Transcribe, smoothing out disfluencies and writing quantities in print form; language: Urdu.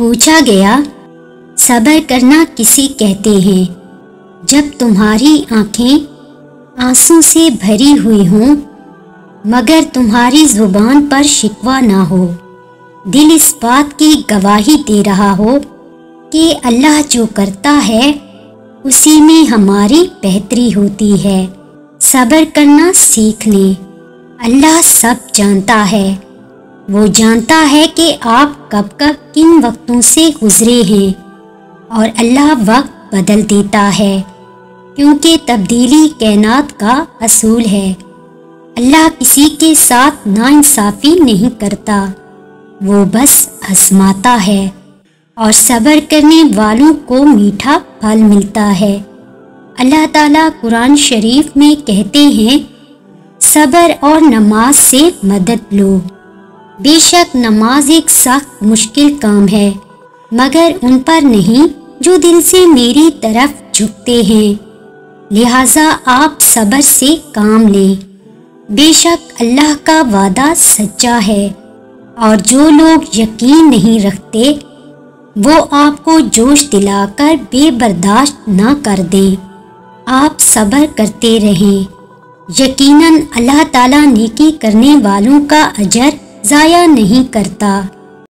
پوچھا گیا، صبر کرنا کسے کہتے ہیں؟ جب تمہاری آنکھیں آنسوں سے بھری ہوئی ہوں مگر تمہاری زبان پر شکوہ نہ ہو، دل اس بات کی گواہی دے رہا ہو کہ اللہ جو کرتا ہے اسی میں ہماری بہتری ہوتی ہے۔ صبر کرنا سیکھ لیں، اللہ سب جانتا ہے۔ وہ جانتا ہے کہ آپ کب کب کن وقتوں سے گزرے ہیں، اور اللہ وقت بدل دیتا ہے کیونکہ تبدیلی کائنات کا اصول ہے۔ اللہ کسی کے ساتھ ناانصافی نہیں کرتا، وہ بس آزماتا ہے، اور صبر کرنے والوں کو میٹھا پھل ملتا ہے۔ اللہ تعالیٰ قرآن شریف میں کہتے ہیں، صبر اور نماز سے مدد لو۔ بے شک نماز ایک سخت مشکل کام ہے، مگر ان پر نہیں جو دل سے میری طرف جھکتے ہیں، لہٰذا آپ صبر سے کام لیں۔ بے شک اللہ کا وعدہ سچا ہے، اور جو لوگ یقین نہیں رکھتے وہ آپ کو جوش دلا کر بے برداشت نہ کر دیں۔ آپ صبر کرتے رہیں، یقیناً اللہ تعالیٰ نیکی کرنے والوں کا اجر ضائع نہیں کرتا۔